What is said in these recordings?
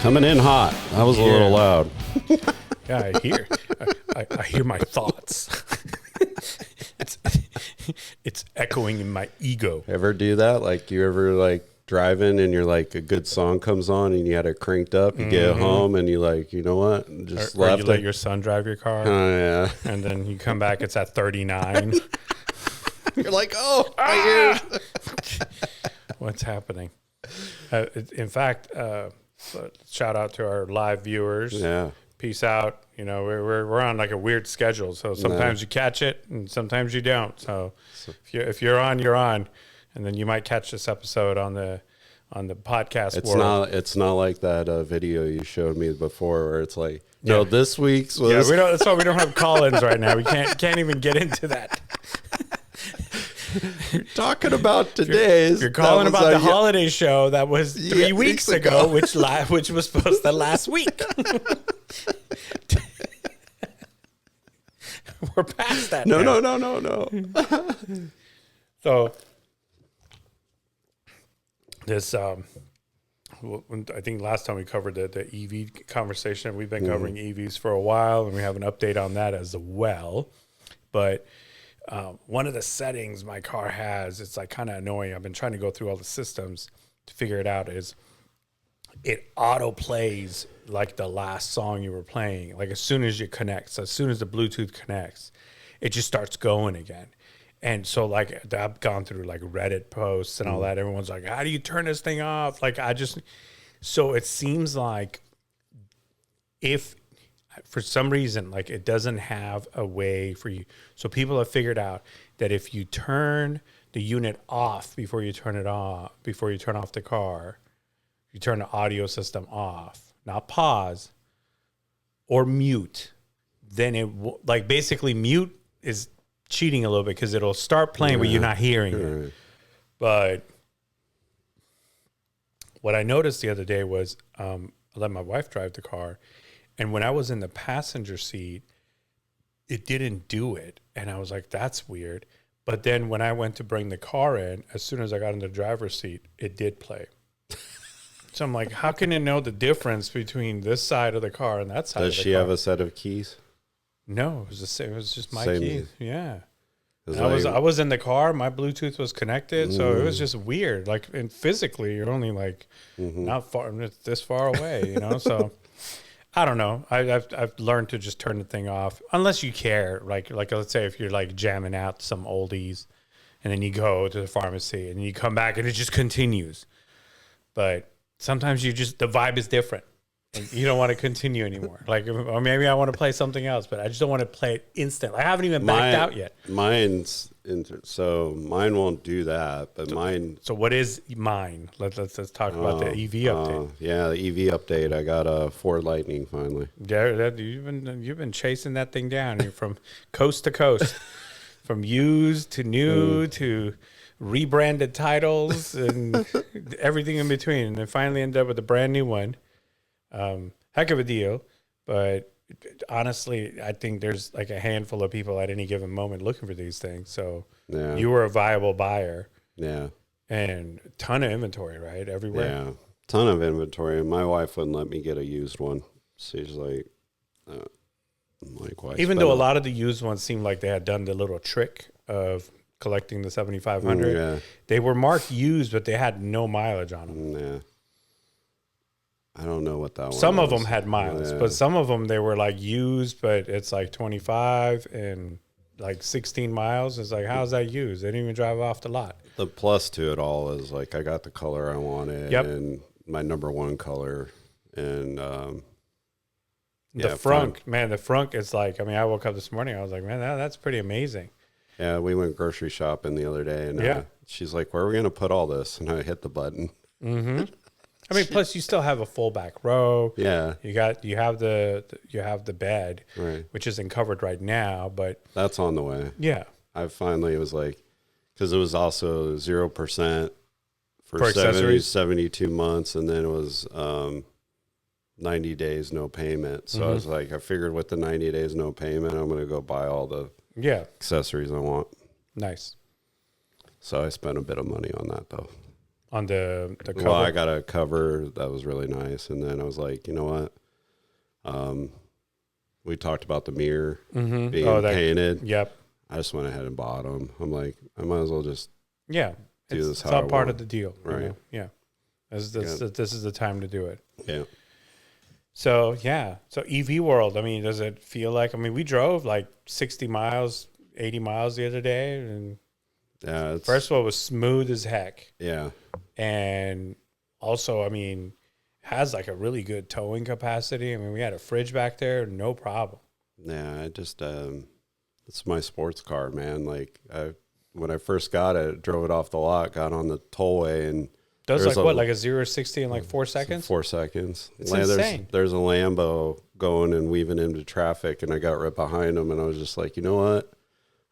Coming in hot. That was a little loud. Yeah, I hear my thoughts. it's echoing in my ego. Ever do that? Like, you ever like driving and you're like, a good song comes on and you had it cranked up, you get home and you like, you know what? Just or you let your son drive your car. Oh yeah. And then you come back, it's at 39. You're like, oh, my ears. What's happening? In fact, shout out to our live viewers. Yeah. Peace out. You know, we're on like a weird schedule, so sometimes you catch it and sometimes you don't. So if you're on, you're on, and then you might catch this episode on the podcast. It's not like that video you showed me before where it's like, no, this week's was. Yeah, that's why we don't have call-ins right now. We can't even get into that. You're talking about today's. You're calling about the holiday show that was 3 weeks ago, which was supposed to last week. We're past that. No. So this, I think last time we covered the EV conversation. We've been covering EVs for a while, and we have an update on that as well. But one of the settings my car has, it's like kind of annoying. I've been trying to go through all the systems to figure it out. Is it auto plays like the last song you were playing? Like as soon as you connect, so as soon as the Bluetooth connects, it just starts going again. And so like I've gone through like Reddit posts and all that. Everyone's like, how do you turn this thing off? Like so it seems like if for some reason, like it doesn't have a way for you. So people have figured out that if you turn the unit off before you turn off the car, you turn the audio system off, not pause or mute, then it like basically mute is cheating a little bit because it'll start playing, but you're not hearing it. But what I noticed the other day was I let my wife drive the car. And when I was in the passenger seat, it didn't do it. And I was like, that's weird. But then when I went to bring the car in, as soon as I got in the driver's seat, it did play. So I'm like, how can it know the difference between this side of the car and that side of the car? Does she have a set of keys? No, it was the same. It was just my keys. Yeah. Like, I was in the car. My Bluetooth was connected. So it was just weird. Like, and physically, you're only like not far, this far away, you know? So I don't know. I've learned to just turn the thing off unless you care. Like let's say if you're like jamming out some oldies, and then you go to the pharmacy and you come back and it just continues. But sometimes the vibe is different. Like you don't want to continue anymore. Like, or maybe I want to play something else, but I just don't want to play it instantly. I haven't even backed out yet. Mine won't do that, but mine. So what is mine? Let's talk about the EV update. Yeah, the EV update. I got a Ford Lightning finally. Yeah, you've been chasing that thing down. You're from coast to coast, from used to new to rebranded titles and everything in between, and then finally ended up with a brand new one. Heck of a deal, but honestly, I think there's like a handful of people at any given moment looking for these things. So you were a viable buyer. Yeah. And a ton of inventory, right? Everywhere. Yeah. Ton of inventory. My wife wouldn't let me get a used one. She's like, why? Even though a lot of the used ones seemed like they had done the little trick of collecting the 7,500, they were marked used, but they had no mileage on them. Yeah. I don't know what that one Some of them had miles, but some of them, they were like used, but it's like 25 and like 16 miles. It's like, how's that used? They didn't even drive off the lot. The plus to it all is like, I got the color I wanted and my number one color. And the Frunk, man, the Frunk is like, I mean, I woke up this morning, I was like, man, that's pretty amazing. Yeah, we went grocery shopping the other day and she's like, where are we going to put all this? And I hit the button. Mm-hmm. I mean, plus you still have a full back row. Yeah, you have the bed, right, which isn't covered right now, but that's on the way. Yeah, I finally was like, because it was also 0% for 72 months, and then it was 90 days no payment. So I was like, I figured with the 90 days no payment, I'm gonna go buy all the accessories I want. Nice. So I spent a bit of money on that though. on the cover? Well, I got a cover that was really nice, and then I was like, you know what? We talked about the mirror being painted. Yep. I just went ahead and bought them. I'm like, I might as well just do this how it's all I part want. of the deal, right? You know? Yeah. This is the time to do it. Yeah. So so EV world. I mean, does it feel like? I mean, we drove like 60 miles, 80 miles the other day, and yeah. First of all, it was smooth as heck. Yeah. And also, I mean, has like a really good towing capacity. I mean, we had a fridge back there, no problem. Yeah, I just it's my sports car, man. Like when I first got it, drove it off the lot, got on the tollway, and does like what, like a 0-60 in like 4 seconds? 4 seconds. It's insane. There's a Lambo going and weaving into traffic, and I got right behind him, and I was just like, you know what?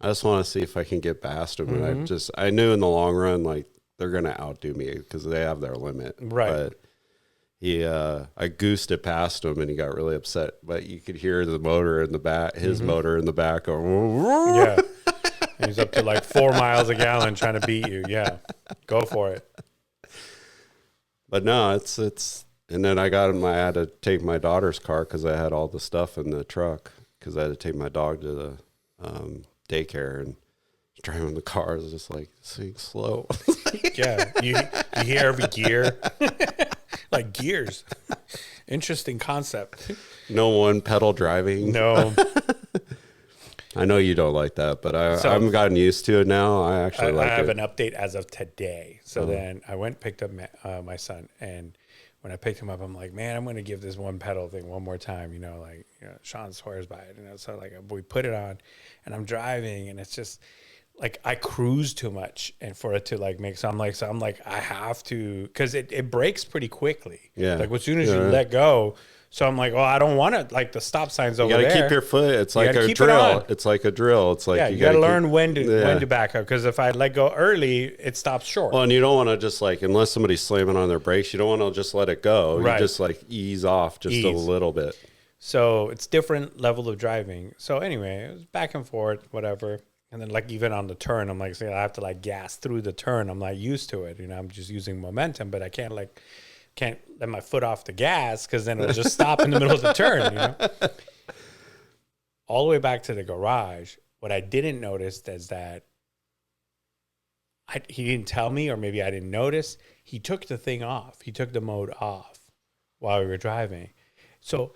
I just want to see if I can get past him. And I knew in the long run, like, they're going to outdo me because they have their limit. Right. But I goosed it past him, and he got really upset. But you could hear the motor in the back, his motor in the back going, yeah. And he's up to like 4 miles a gallon trying to beat you. Yeah. Go for it. But no, it's, and then I had to take my daughter's car because I had all the stuff in the truck because I had to take my dog to the daycare, and driving the car is just like, sing slow. Yeah. You hear every gear. Like gears. Interesting concept. No one pedal driving. No. I know you don't like that, but I've gotten used to it now. I actually like it. I have an update as of today. So then I went and picked up my son, and when I picked him up, I'm like, man, I'm going to give this one pedal thing one more time. You know, like, you know, Sean swears by it. You know, so like we put it on, and I'm driving, and it's just like I cruise too much, and for it to like make so I'm like I have to, because it breaks pretty quickly. Yeah. Like as soon as you let go. So I'm like, well, I don't want to, like, the stop signs over there. You got to keep your foot. It's like a drill. It's like a drill. It's like you got to learn when to back up, because if I let go early, it stops short. Well, and you don't want to just like, unless somebody's slamming on their brakes, you don't want to just let it go. Right. You just like ease off just a little bit. So it's different level of driving. So anyway, it was back and forth, whatever. And then like even on the turn, I'm like, see, I have to like gas through the turn. I'm not used to it. You know, I'm just using momentum, but I can't let my foot off the gas, because then it'll just stop in the middle of the turn, you know? All the way back to the garage, what I didn't notice is that he didn't tell me, or maybe I didn't notice, he took the thing off. He took the mode off while we were driving. So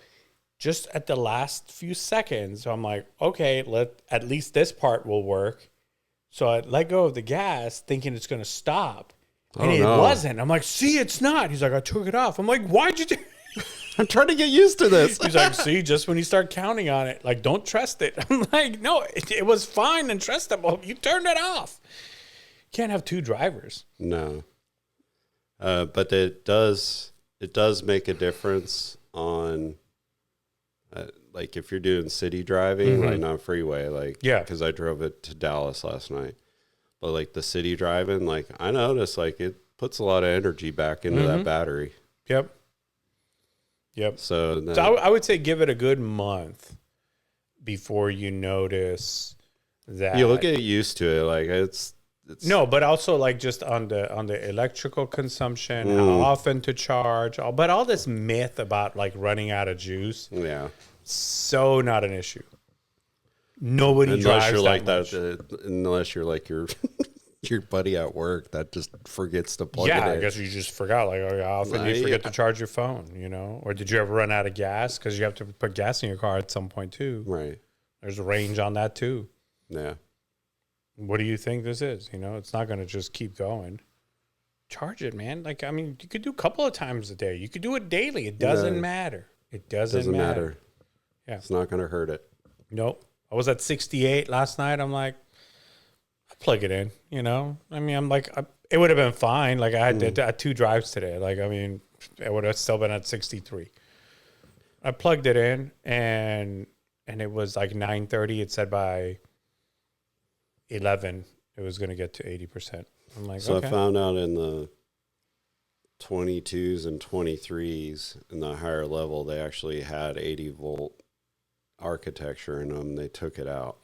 just at the last few seconds, I'm like, okay, at least this part will work. So I let go of the gas thinking it's going to stop. And it wasn't. I'm like, see, it's not. He's like, I took it off. I'm like, why'd you do I'm trying to get used to this. He's like, see, just when you start counting on it, like, don't trust it. I'm like, no, it was fine and trustable. You turned it off. You can't have two drivers. No. But it does make a difference on, like, if you're doing city driving, like not freeway, like, because I drove it to Dallas last night. But like the city driving, like I noticed, like it puts a lot of energy back into that battery. Yep. So I would say give it a good month before you notice that. You'll get used to it. Like it's no, but also like just on the electrical consumption, how often to charge, but all this myth about like running out of juice. Yeah. So not an issue. Nobody drives you're that like much. that. Unless you're like your buddy at work that just forgets to plug it in. Yeah, I guess you just forgot. Like, how often do you forget to charge your phone? You know, or did you ever run out of gas? Because you have to put gas in your car at some point too. Right. There's a range on that too. Yeah. What do you think this is? You know, it's not going to just keep going. Charge it, man. Like, I mean, you could do a couple of times a day. You could do it daily. It doesn't matter. It doesn't matter. Yeah, it's not going to hurt it. Nope. I was at 68 last night. I'm like, I'll plug it in, you know? I mean, I'm like, it would have been fine. Like, I had 2 drives today. Like, I mean, it would have still been at 63. I plugged it in, and it was like 9:30. It said by 11, it was going to get to 80%. I'm like, so okay. I found out in the 22s and 23s in the higher level, they actually had 80-volt architecture in them. They took it out.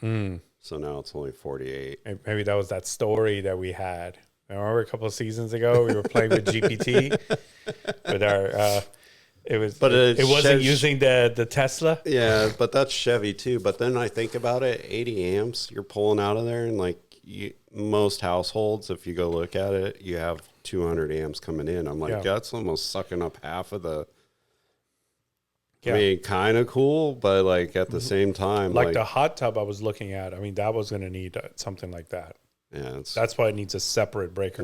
So now it's only 48. Maybe that was that story that we had Remember a couple of seasons ago we were playing with GPT with our. It wasn't using the Tesla. Yeah, but that's Chevy too. But then I think about it, 80 amps you're pulling out of there, and like most households, if you go look at it, you have 200 amps coming in. I'm like, that's almost sucking up half of the. I mean, kind of cool, but like at the same time, like the hot tub I was looking at, I mean, that was going to need something like that. Yeah, that's why it needs a separate breaker.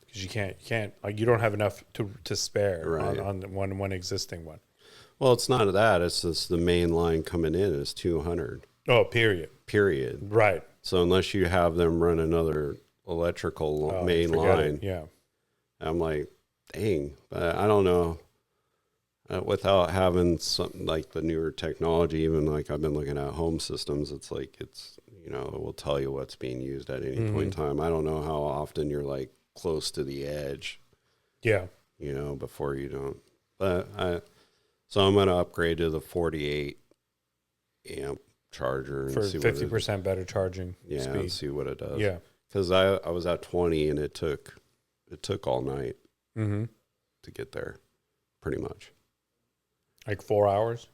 Because you can't like you don't have enough to spare on one existing one. Well, it's not that; it's just the main line coming in is 200. Oh, period. Right. So unless you have them run another electrical main line, I'm like, dang. But I don't know. Without having something like the newer technology, even like I've been looking at home systems, it's like it will tell you what's being used at any point in time. I don't know how often you're like close to the edge. Yeah. Before you don't. But so I'm going to upgrade to the 48 amp charger and for see 50% better charging speed. And see what it does. Yeah. Because I was at 20 and it took all night to get there, pretty much. Like 4 hours?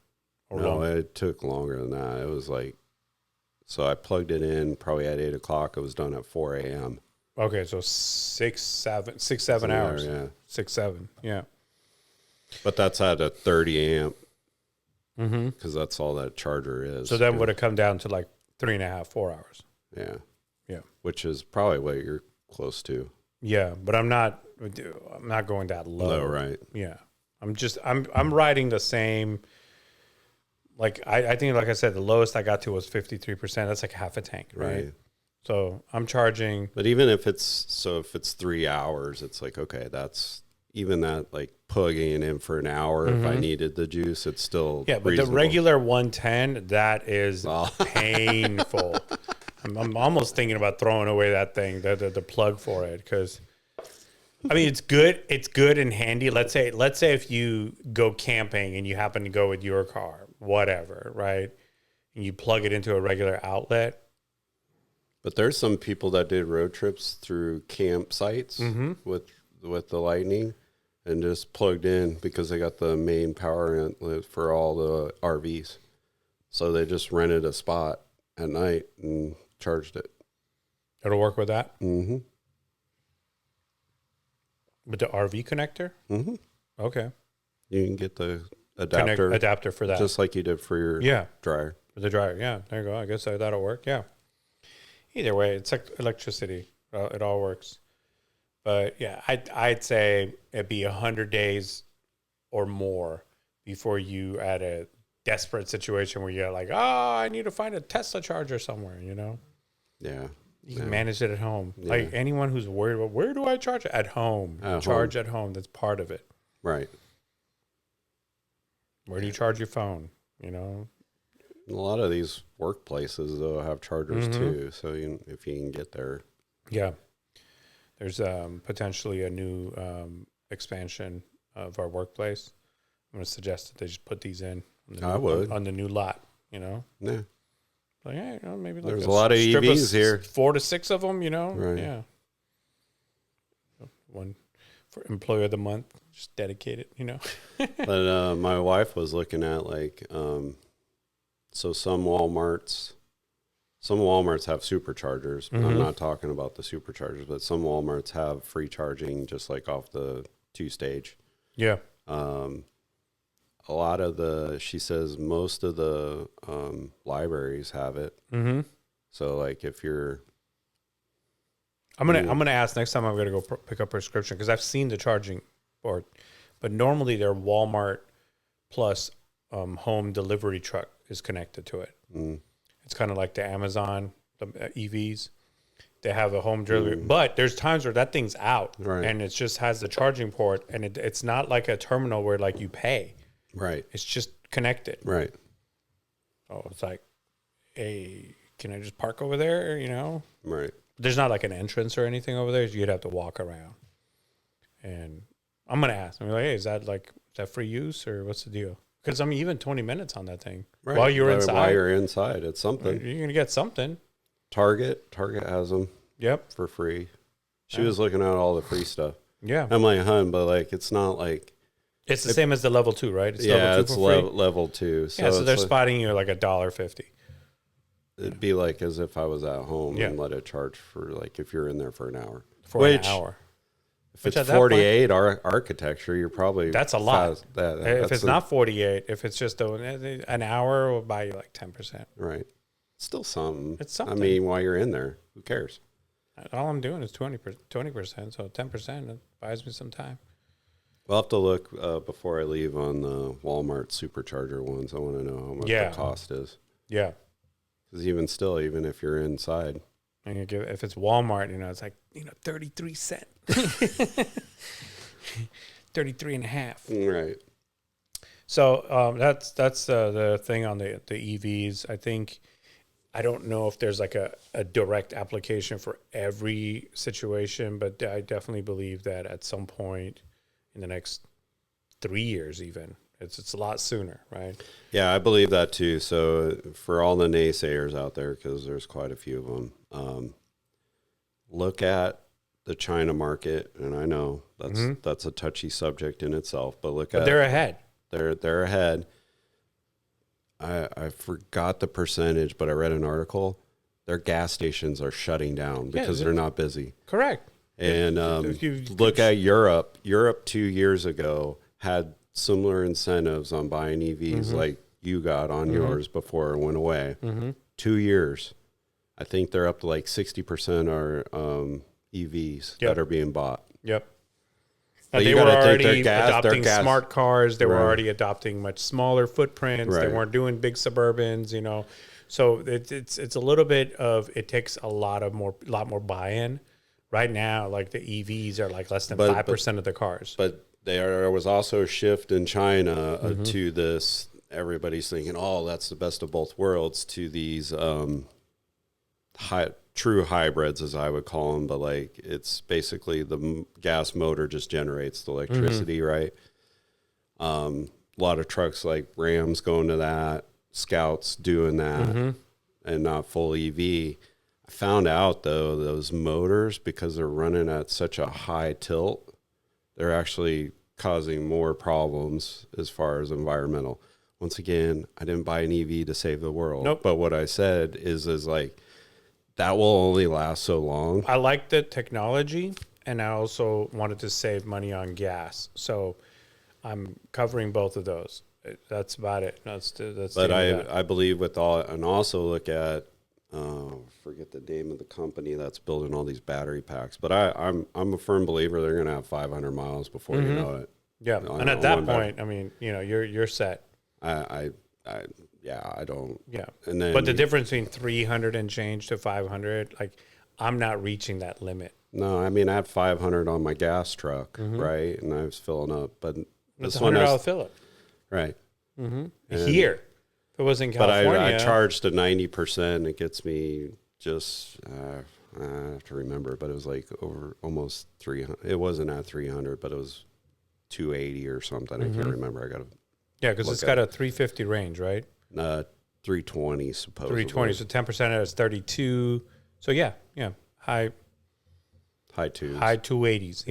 No, it took longer than that. It was like, so I plugged it in probably at 8 o'clock. It was done at 4 a.m. Okay, so 7 hours. Yeah. 6, 7, yeah. But that's at a 30 amp because that's all that charger is. So then would it come down to like 3.5, 4 hours? Yeah. Yeah. Which is probably what you're close to. Yeah, but I'm not going that low. Low, right. Yeah. I'm riding the same. Like I think, like I said, the lowest I got to was 53%. That's like half a tank, right? So I'm charging. But even if it's 3 hours, it's like, okay, that's even that like plugging in for an hour. If I needed the juice, it's still but reasonable. the regular 110, that is painful. I'm almost thinking about throwing away that thing, the plug for it, because. I mean, it's good. It's good and handy. Let's say if you go camping and you happen to go with your car, whatever, right? And you plug it into a regular outlet. But there's some people that did road trips through campsites with the Lightning and just plugged in because they got the main power outlet for all the RVs. So they just rented a spot at night and charged it. It'll work with that? Mm-hmm. With the RV connector? Mm-hmm. Okay. You can get the adapter for that. Just like you did for your dryer. For the dryer, yeah. There you go. I guess that'll work, yeah. Either way, it's like electricity. It all works. But, yeah, I'd say it'd be 100 days or more before you at a desperate situation where you're like, I need to find a Tesla charger somewhere, Yeah. You can manage it at home. Yeah. Like anyone who's worried about where do I charge it? At home. Charge at home. That's part of it. Right. Where do you charge your phone? A lot of these workplaces, though, have chargers too. So if you can get there. Yeah. There's potentially a new expansion of our workplace. I'm going to suggest that they just put these in. On the new lot, Yeah. Like, maybe there's a lot of EVs here. 4 to 6 of them, Right. Yeah. One for employee of the month, just dedicated, But my wife was looking at like, so some Walmarts have superchargers. I'm not talking about the superchargers, but some Walmarts have free charging just like off the 2-stage. Yeah. A lot of she says most of the libraries have it. Mm-hmm. So like if you're, I'm gonna ask next time I'm gonna go pick up a prescription because I've seen the charging board, but normally their Walmart plus home delivery truck is connected to it. It's kind of like the Amazon, the EVs. They have a home delivery, but there's times where that thing's out and it just has the charging port, and it's not like a terminal where like you pay. Right. It's just connected. Right. Oh, it's like, hey, can I just park over there? Right. There's not like an entrance or anything over there. You'd have to walk around. And I'm going to ask. I'm like, hey, is that free use or what's the deal? Because even 20 minutes on that thing. Right. While you're inside. While you're inside, it's something. You're going to get something. Target has them. Yep. For free. She was looking at all the free stuff. Yeah. I'm like, hun, but like, it's not like. It's the same as the level 2, right? It's level 2. So they're spotting you like $1.50. It'd be like as if I was at home and let it charge for like if you're in there for an hour. An hour. If it's 48 architecture, you're probably that's a lot. If it's not 48, if it's just an hour, will buy you like 10%. Right. Still something. It's something. I mean, while you're in there, who cares? All I'm doing is 20%, so 10% buys me some time. We'll have to look before I leave on the Walmart supercharger ones. I want to know how much the cost is. Yeah. Because even if you're inside. And if it's Walmart, it's like, 33 cents. 33 and a half. Right. So that's the thing on the EVs. I don't know if there's like a direct application for every situation, but I definitely believe that at some point in the next 3 years, even it's a lot sooner, right? Yeah, I believe that too. So for all the naysayers out there, because there's quite a few of them, look at the China market, and I know that's a touchy subject in itself, but they're ahead. They're ahead. I forgot the percentage, but I read an article. Their gas stations are shutting down because they're not busy. Correct. And look at Europe. Europe 2 years ago had similar incentives on buying EVs like you got on yours before it went away. 2 years. I think they're up to like 60% are EVs that are being bought. Yep. And they were already adopting smart cars. They were already adopting much smaller footprints. They weren't doing big Suburbans, So it's a little bit of, it takes a lot more buy-in. Right now, like the EVs are like less than 5% of the cars. But there was also a shift in China to this. Everybody's thinking, oh, that's the best of both worlds, to these true hybrids, as I would call them. But like, it's basically the gas motor just generates the electricity, right? A lot of trucks like Rams going to that, Scouts doing that, and not full EV. I found out though, those motors, because they're running at such a high tilt, they're actually causing more problems as far as environmental. Once again, I didn't buy an EV to save the world. Nope. But what I said is like, that will only last so long. I like the technology, and I also wanted to save money on gas. So I'm covering both of those. That's about it. But I believe with all, and also look at, forget the name of the company that's building all these battery packs. But I'm a firm believer they're going to have 500 miles before you know it. Yeah, and at that point, I mean, you're set. I don't. Yeah. And then, but the difference between 300 and change to 500, like, I'm not reaching that limit. No, I mean, I have 500 on my gas truck, right? And I was filling up, but it's a $100 fill up. Right. Here. If it was in California. But I charged to 90%. It gets me just, I have to remember, but it was like over almost 300. It wasn't at 300, but it was 280 or something. I can't remember. I got to. Yeah, because it's got a 350 range, right? 320 supposedly. 320, so 10% is 32. So yeah, high twos. High 280s,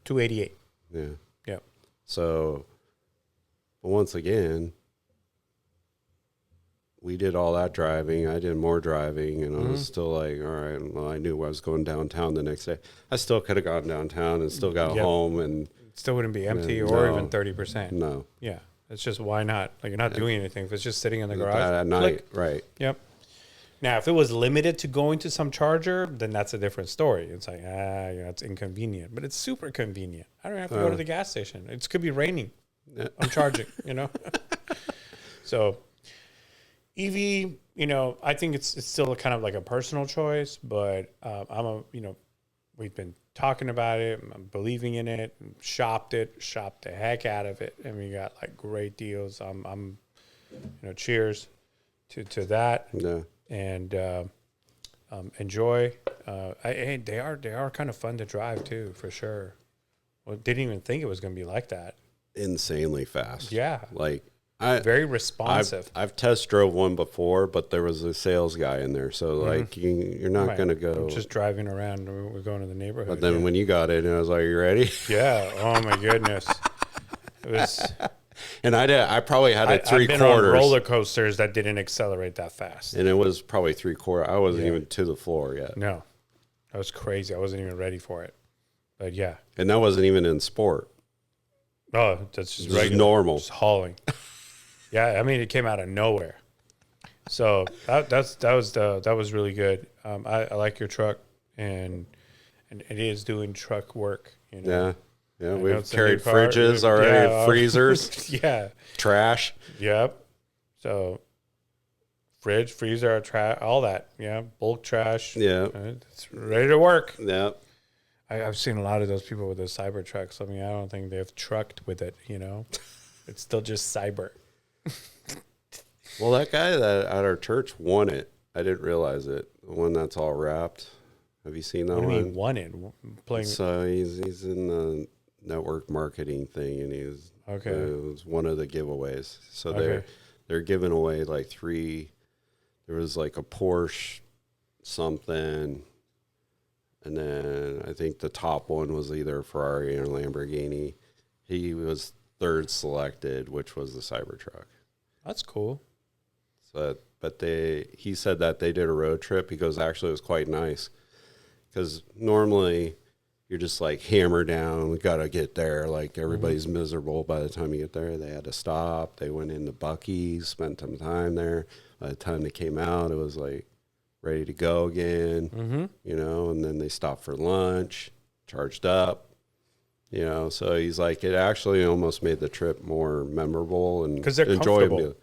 288. Yeah. Yeah. So, but once again, we did all that driving. I did more driving, and I was still like, all right, well, I knew I was going downtown the next day. I still could have gone downtown and still got home, and it still wouldn't be empty or even 30%. No. Yeah. It's just, why not? Like, you're not doing anything. If it's just sitting in the garage. At night, right. Yep. Now, if it was limited to going to some charger, then that's a different story. It's like, it's inconvenient. But it's super convenient. I don't have to go to the gas station. It could be raining. I'm charging, So, EV, I think it's still kind of like a personal choice, but we've been talking about it, I'm believing in it, shopped the heck out of it, and we got like great deals. I'm cheers to that. Yeah. And enjoy. They are kind of fun to drive too, for sure. Well, didn't even think it was going to be like that. Insanely fast. Yeah. Like, Very responsive. I've test drove one before, but there was a sales guy in there, so like you're not going to go. I'm just driving around. We're going to the neighborhood. But then when you got in, I was like, "You ready?" Yeah. Oh my goodness. It was. And I probably had it three I've been quarters. on roller coasters that didn't accelerate that fast. And it was probably 3/4. I wasn't even to the floor yet. No, that was crazy. I wasn't even ready for it. But yeah. And that wasn't even in sport. Oh, that's just regular, normal. Just hauling. Yeah, I mean, it came out of nowhere. So that was really good. I like your truck, and it is doing truck work. You know? Yeah. We've carried fridges already, freezers, yeah, trash. Yep. So fridge, freezer, trash, all that. Yeah, bulk trash. Yeah, it's ready to work. Yeah. I've seen a lot of those people with those cyber trucks. I mean, I don't think they've trucked with it. It's still just cyber. Well, that guy that at our church won it. I didn't realize it. The one that's all wrapped. Have you seen that one? What do you mean won it? Playing. So he's in the network marketing thing, and it was one of the giveaways. So they're giving away like 3. There was like a Porsche something, and then I think the top one was either a Ferrari or a Lamborghini. He was 3rd selected, which was the Cybertruck. That's cool. So, but he said that they did a road trip. He goes, actually, it was quite nice, because normally you're just like hammer down. We got to get there. Like everybody's miserable by the time you get there. They had to stop. They went into Buc-ee's, spent some time there. By the time they came out, it was like ready to go again, and then they stopped for lunch, charged up, so he's like, it actually almost made the trip more memorable and enjoyable.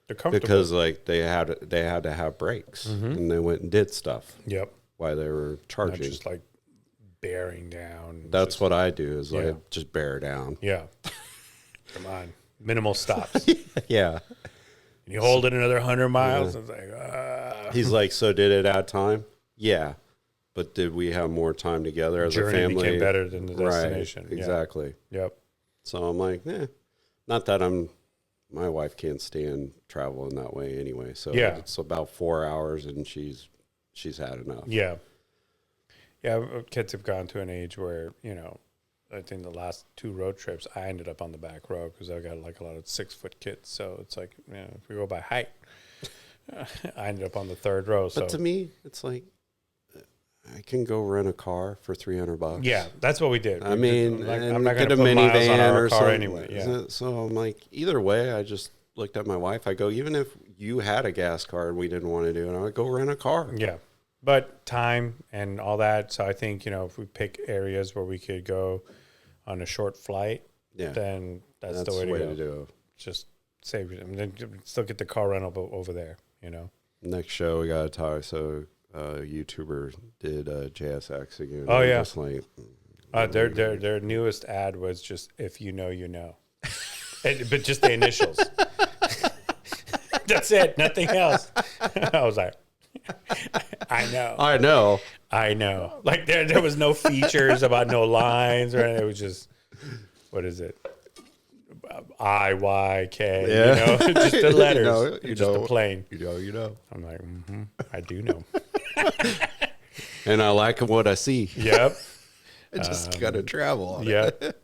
They're comfortable. Because like they had to have breaks, and they went and did stuff. Yep. While they were charging. Not just like bearing down. That's what I do is like just bear down. Yeah. Come on. Minimal stops. Yeah. And you hold it another 100 miles. It's like, He's like, so did it add time? Yeah. But did we have more time together as a family? Journey became better than the destination. Right, exactly. Yeah. Yep. So I'm like, not that my wife can't stand traveling that way anyway. So it's about 4 hours, and she's had enough. Yeah. Yeah. Kids have gone to an age where, I think the last 2 road trips, I ended up on the back row because I got like a lot of 6-foot kids. So it's like, if we go by height, I ended up on the 3rd row. But to me, it's like, I can go rent a car for $300. Yeah, that's what we did. I mean, I'm not going get to a put miles on minivan our or car something anyway. Yeah. So I'm like, either way, I just looked at my wife. I go, even if you had a gas car and we didn't want to do it, I would go rent a car. Yeah. But time and all that. So I think, if we pick areas where we could go on a short flight, then that's the way to do it. Just save it. And then still get the car rental over there, Next show, we got to talk. So YouTuber did JSX again. Oh, yeah. Just like, their newest ad was just, if you know, you know. But just the initials. That's it. Nothing else. I was like, I know. Like there was no features about no lines or anything. It was just, what is it? IYK. Yeah. Just the letters. Just a plane. You know. I'm like, I do know. And I like what I see. Yep. I just got to travel on it.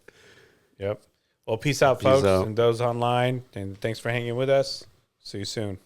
Yep. Well, peace out, folks, and those online. And thanks for hanging with us. See you soon.